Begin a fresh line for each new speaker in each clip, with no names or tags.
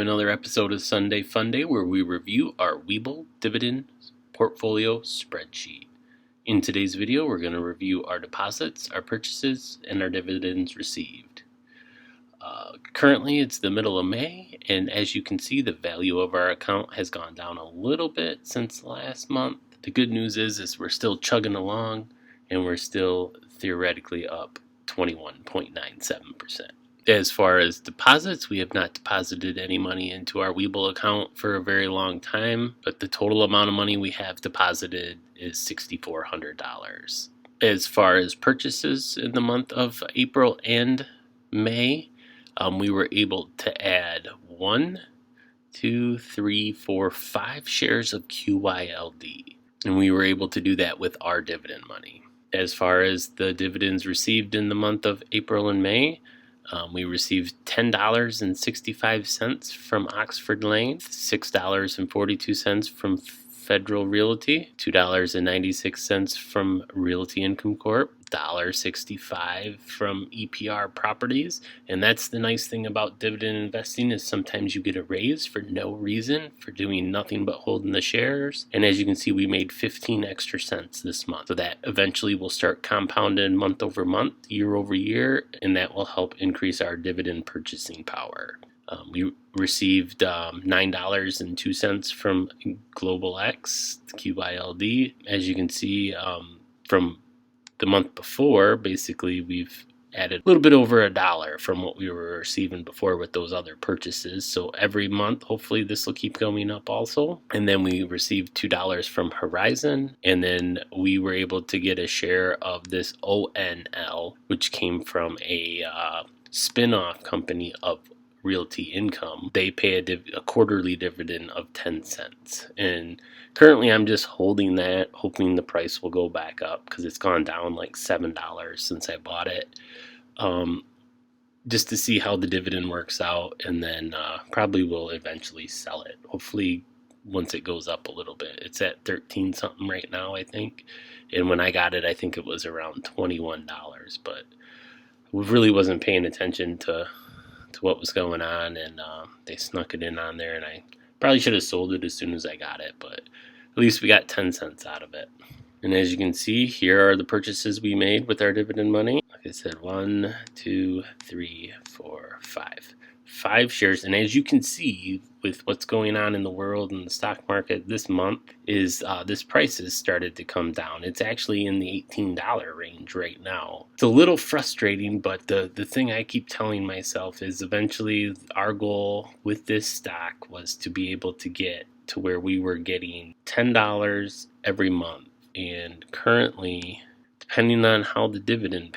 Another episode of Sunday Funday where we review our Webull Dividend portfolio spreadsheet. In today's video, we're going to review our deposits, our purchases, and our dividends received. Currently, it's the middle of May, and as you can see, the value of our account has gone down a little bit since last month. The good news is we're still chugging along, and we're still theoretically up 21.97%. As far as deposits, we have not deposited any money into our Webull account for a very long time, but the total amount of money we have deposited is $6,400. As far as purchases in the month of April and May, we were able to add 5 shares of QYLD, and we were able to do that with our dividend money. As far as the dividends received in the month of April and May, we received $10.65 from Oxford Lane, $6.42 from Federal Realty, $2.96 from Realty Income Corp, $1.65 from EPR Properties. And that's the nice thing about dividend investing, is sometimes you get a raise for no reason, for doing nothing but holding the shares. And as you can see, we made 15 extra cents this month. So that eventually will start compounding month over month, year over year, and that will help increase our dividend purchasing power. We received $9.02 from Global X, QYLD. As you can see, from the month before, basically we've added a little bit over $1 from what we were receiving before with those other purchases. So every month, hopefully this will keep going up also. And then we received $2 from Horizon. And then we were able to get a share of this ONL, which came from a spin-off company of Realty Income. They pay a quarterly dividend of 10 cents. And currently I'm just holding that, hoping the price will go back up, because it's gone down like $7 since I bought it. Just to see how the dividend works out, and then probably will eventually sell it. Hopefully once it goes up a little bit. It's at 13 something right now, I think. And when I got it, I think it was around $21, but we really wasn't paying attention to what was going on, and they snuck it in on there, and I probably should have sold it as soon as I got it, but at least we got 10 cents out of it. And as you can see, here are the purchases we made with our dividend money. Like I said, 1, 2, 3, 4, 5. 5 shares. And as you can see, with what's going on in the world and the stock market this month, is this price has started to come down. It's actually in the $18 range right now. It's a little frustrating, but the thing I keep telling myself is eventually our goal with this stock was to be able to get to where we were getting $10 every month. And currently, depending on how the dividend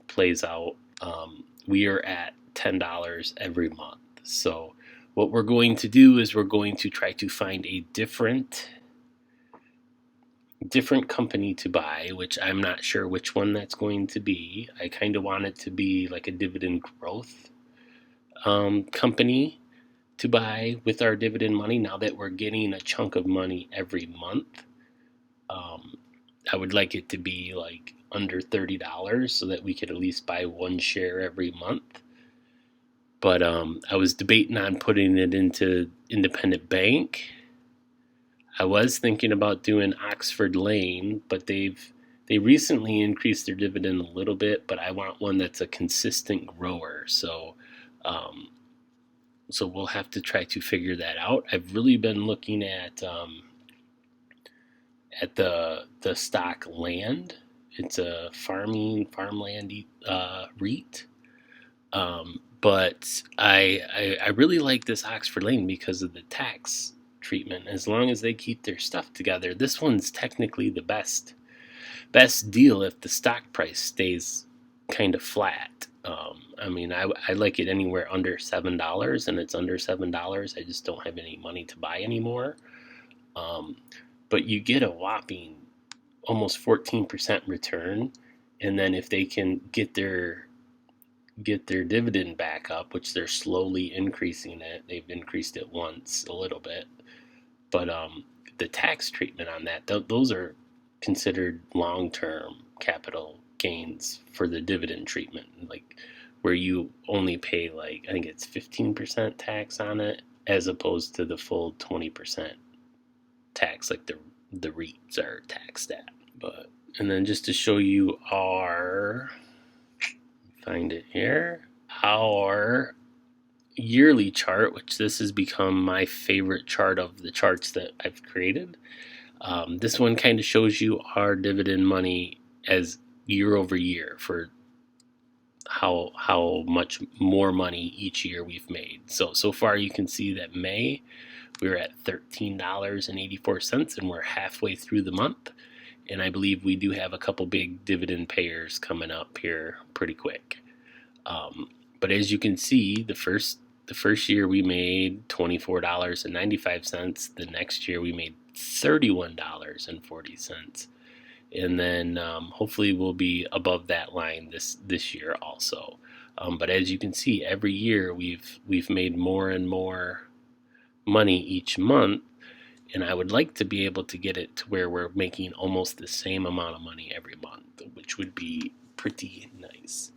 plays out, we are at $10 every month. So what we're going to do is we're going to try to find a different company to buy, which I'm not sure which one that's going to be. I kind of want it to be like a dividend growth company to buy with our dividend money, now that we're getting a chunk of money every month. I would like it to be like under $30 so that we could at least buy 1 share every month. But I was debating on putting it into Independent Bank. I was thinking about doing Oxford Lane, but they recently increased their dividend a little bit, but I want one that's a consistent grower. So we'll have to try to figure that out. I've really been looking at the stock Land. It's a farmland REIT. But I really like this Oxford Lane because of the tax treatment. As long as they keep their stuff together, this one's technically the best deal if the stock price stays kind of flat. I mean, I like it anywhere under $7, and it's under $7. I just don't have any money to buy anymore. But you get a whopping almost 14% return, and then if they can get their dividend back up, which they're slowly increasing it. They've increased it once a little bit, but the tax treatment on that, those are considered long-term capital gains for the dividend treatment, like where you only pay, like, I think it's 15% tax on it as opposed to the full 20% tax like the REITs are taxed at. But and then just to show you our, find it here, our yearly chart, which this has become my favorite chart of the charts that I've created. This one kind of shows you our dividend money as year over year for how much more money each year we've made. So far you can see that May we were at $13.84, and we're halfway through the month. And I believe we do have a couple big dividend payers coming up here pretty quick. But as you can see, the first year we made $24.95. The next year we made $31.40. And then hopefully we'll be above that line this year also. But as you can see, every year we've made more and more money each month, and I would like to be able to get it to where we're making almost the same amount of money every month, which would be pretty nice.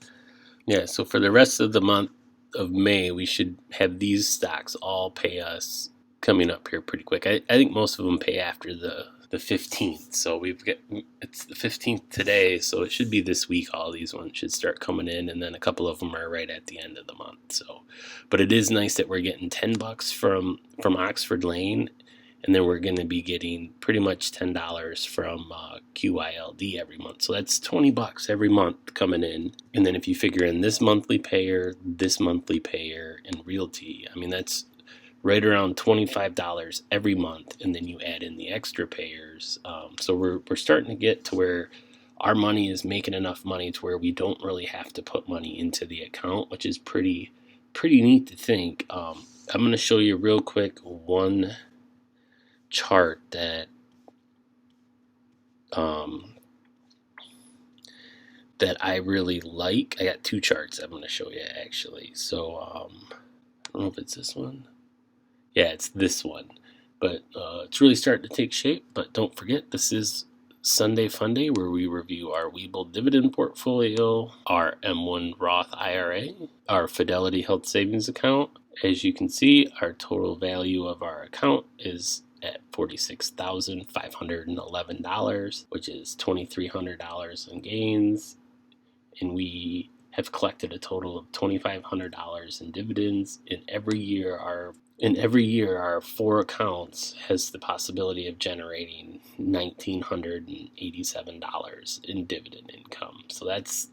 Yeah, so for the rest of the month of May, we should have these stocks all pay us coming up here pretty quick. I think most of them pay after the 15th. So it's the 15th today, so it should be this week. All these ones should start coming in, and then a couple of them are right at the end of the month. So, but it is nice that we're getting $10 from Oxford Lane, and then we're going to be getting pretty much $10 from QYLD every month. So that's $20 every month coming in. And then if you figure in this monthly payer, and realty, I mean that's right around $25 every month, and then you add in the extra payers. So we're starting to get to where our money is making enough money to where we don't really have to put money into the account, which is pretty neat to think. I'm going to show you real quick one chart that I really like. I got two charts I'm going to show you actually. So I don't know if it's this one. Yeah, it's this one, but it's really starting to take shape. But don't forget, this is Sunday Fun Day, where we review our Webull dividend portfolio, our M1 Roth IRA, our Fidelity Health Savings account. As you can see, our total value of our account is at $46,511, which is $2,300 in gains, and we have collected a total of $2,500 in dividends. And every year our 4 accounts has the possibility of generating $1,987 in dividend income. So that's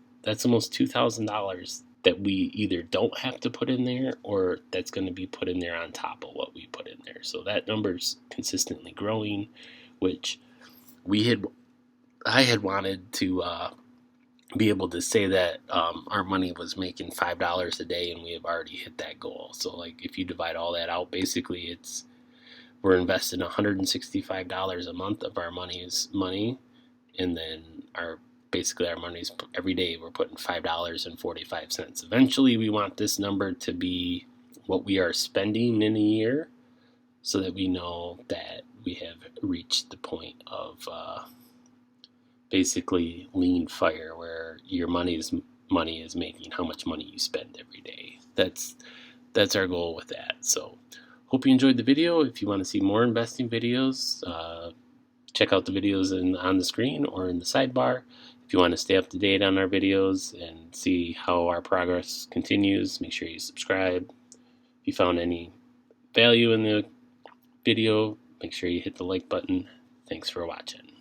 almost $2,000 that we either don't have to put in there, or that's going to be put in there on top of what we put in there. So that number's consistently growing, which I had wanted to be able to say that our money was making $5 a day, and we have already hit that goal. So like if you divide all that out, basically we're investing $165 a month of our money, and then our money's every day we're putting $5.45. Eventually we want this number to be what we are spending in a year, so that we know that we have reached the point of basically lean fire, where your money is making how much money you spend every day. That's our goal with that. So hope you enjoyed the video. If you want to see more investing videos, check out the videos on the screen or in the sidebar. If you want to stay up to date on our videos and see how our progress continues, make sure you subscribe. If you found any value in the video, make sure you hit the like button. Thanks for watching.